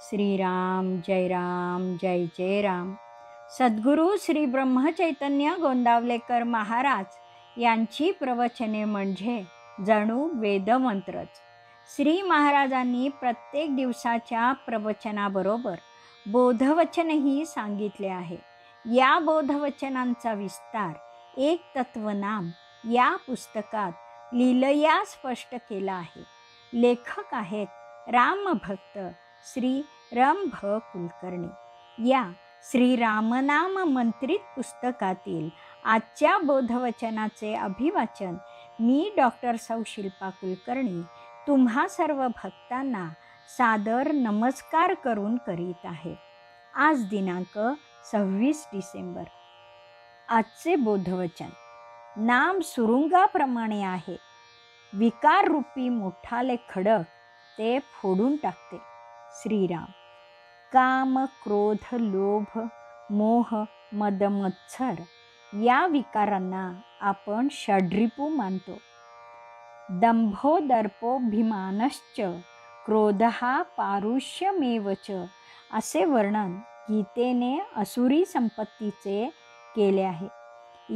श्रीराम जय जय राम. सद्गुरू श्री ब्रह्मचैतन्य गोंदावलेकर महाराज यांची प्रवचने म्हणजे जणू वेदमंत्रच. श्री महाराजांनी प्रत्येक दिवसाच्या प्रवचनाबरोबर बोधवचनही सांगितले आहे. या बोधवचनांचा विस्तार एक तत्वनाम या पुस्तकात लीलया स्पष्ट केला आहे. लेखक आहेत रामभक्त श्री रंभ कुलकर्णी. या श्री रामनाम मंत्रित पुस्तकातील आजच्या बोधवचनाचे अभिवाचन मी डॉक्टर सौ शिल्पा कुलकर्णी तुम्हा सर्व भक्तांना सादर नमस्कार करून करीत आहे. आज दिनांक 26 डिसेंबर. आजचे बोधवचन नाम सुरुंगाप्रमाणे आहे. विकार रूपी मोठाले खडक ते फोडून टाकते. श्रीराम. काम, क्रोध, लोभ, मोह, मद, मत्सर या विकारांना आपण षड्रिपू मानतो. दंभो दर्पोभिमानश्च क्रोधः पारुष्यमेवच असे वर्णन गीतेने असुरी संपत्तीचे केले आहे.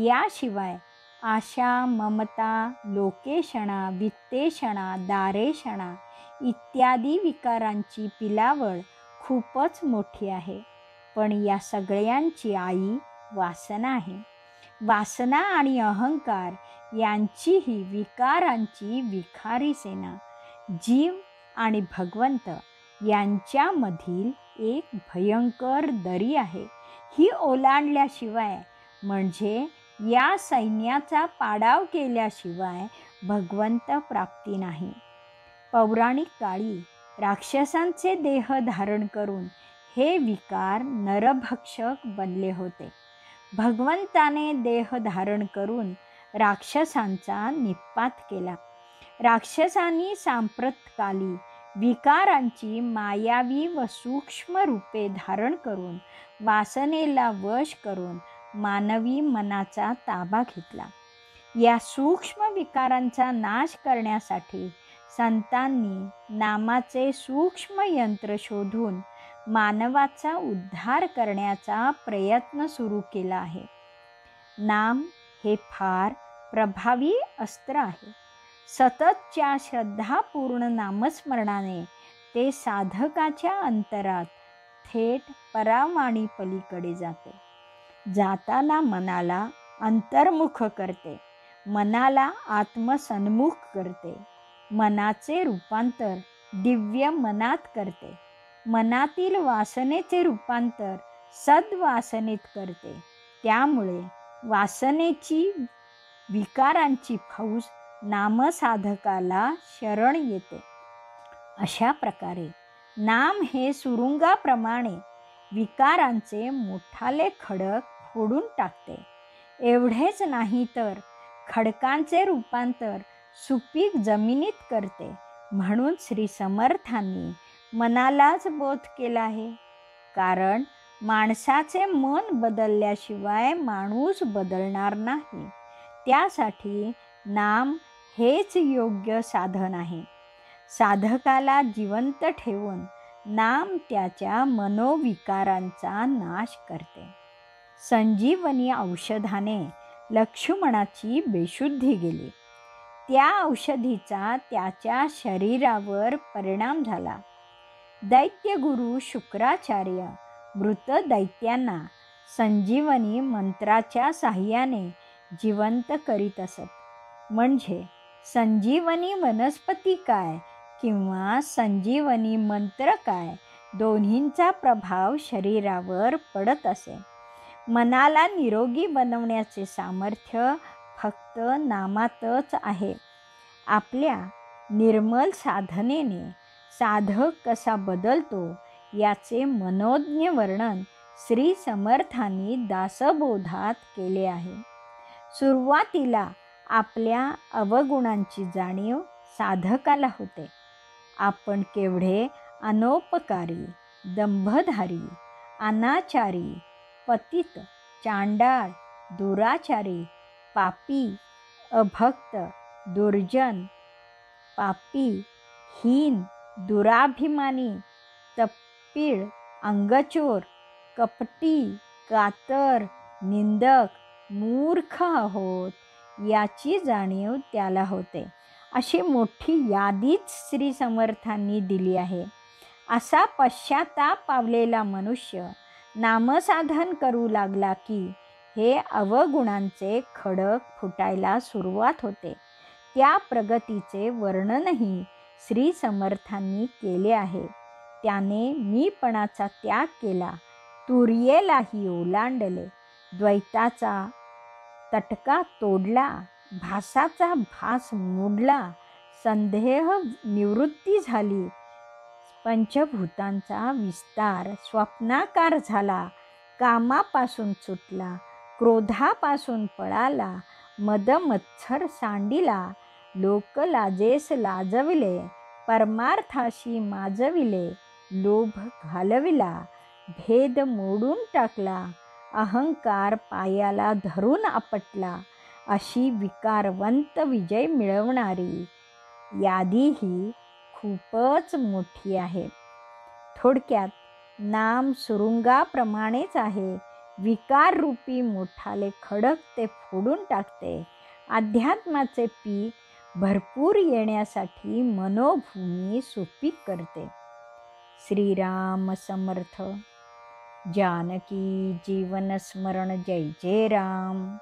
याशिवाय आशा, ममता, लोकेशणा, वित्तेषणा, दारेषणा इत्यादी विकारांची पिलावळ खूपच मोठी आहे. पण या सगळ्यांची आई वासना आहे. वासना आणि अहंकार यांचीही विकारांची विखारी सेना. जीव आणि भगवंत यांच्यामधील एक भयंकर दरी आहे. ही ओलांडल्याशिवाय म्हणजे या सैन्याचा पाडाव केल्याशिवाय भगवंत प्राप्ती नाही. पौराणिक काळी राक्षसांचे देह धारण करून हे विकार नरभक्षक बनले होते. भगवंताने देह धारण करून राक्षसांचा निःपात केला. राक्षसांनी सांप्रतकाली विकारांची मायावी व सूक्ष्म रूपे धारण करून वासनेला वश करून मानवी मनाचा ताबा घेतला. या सूक्ष्म विकारांचा नाश करण्यासाठी संतांनी नामाचे सूक्ष्म यंत्र शोधून मानवाचा उद्धार करण्याचा प्रयत्न सुरू केला आहे. नाम हे फार प्रभावी अस्त्र आहे. सततच्या श्रद्धापूर्ण नामस्मरणाने ते साधकाच्या अंतरात थेट परावाणी पलीकडे जाते. जाताना मनाला अंतर्मुख करते, मनाला आत्मसन्मुख करते, मनाचे रूपांतर दिव्य मनात करते, मनातील वासनेचे रूपांतर सद्वासनेत करते. त्यामुळे वासनेची विकारांची फौज नामसाधकाला शरण येते. अशा प्रकारे नाम हे सुरुंगाप्रमाणे विकारांचे मोठाले खडक फोडून टाकते. एवढेच नाही तर खडकांचे रूपांतर सुपीक जमिनीत करते. म्हणून श्री समर्थांनी मनालाच बोध केला आहे. कारण माणसाचे मन बदलल्याशिवाय माणूस बदलणार नाही. त्यासाठी नाम हेच योग्य साधन आहे. साधकाला जिवंत ठेवून नाम त्याच्या मनोविकारांचा नाश करते. संजीवनी औषधाने लक्ष्मणाची बेशुद्धी गेली. त्या औषधीचा त्याच्या शरीरावर परिणाम झाला. दैत्यगुरु शुक्राचार्य मृत दैत्यांना संजीवनी मंत्राच्या साह्याने जिवंत करीत असत. म्हणजे संजीवनी वनस्पती काय किंवा संजीवनी मंत्र काय, दोन्हींचा प्रभाव शरीरावर पडत असे. मनाला निरोगी बनवण्याचे सामर्थ्य फक्त नामातच आहे. आपल्या निर्मल साधनेने साधक कसा बदलतो याचे मनोज्ञ वर्णन श्री समर्थांनी दासबोधात केले आहे. सुरुवातीला आपल्या अवगुणांची जाणीव साधकाला होते. आपण केवढे अनौपकारी, दंभधारी, अनाचारी, पतित, चांडाळ, दुराचारी, पापी, अभक्त, दुर्जन, पापी, हीन, दुराभिमानी, कपिळ, अंगचोर, कपटी, कातर, निंदक, मूर्ख आहोत याची जाणीव त्याला होते. अशी मोठी यादीच श्री समर्थांनी दिली आहे. असा पश्चाताप पावलेला मनुष्य नामसाधन करू लागला की हे अवगुणांचे खडक फुटायला सुरुवात होते. त्या प्रगतीचे वर्णनही श्री समर्थांनी केले आहे. त्याने मीपणाचा त्याग केला, तुर्येलाही ओलांडले, द्वैताचा तटका तोडला, भासाचा भास मोडला, संदेह निवृत्ती झाली, पंचभूतांचा विस्तार स्वप्नाकार झाला, कामापासून सुटला, क्रोधापासून पळाला, मदमत्सर सांडिला, लोकलाजेस लाजविले, परमार्थाशी माजविले, लोभ घालविला, भेद मोडून टाकला, अहंकार पायाला धरून आपटला. अशी विकारवंत विजय मिळवणारी यादी ही खूपच मोठी आहे. थोडक्यात नाम सुरुंगाप्रमाणेच आहे. विकाररूपी मोठाले खडक ते फोडून टाकते. अध्यात्माचे पीक भरपूर येण्यासाठी मनोभूमी सुपीक करते. श्रीराम समर्थ. जानकी जीवन स्मरण. जय जय राम.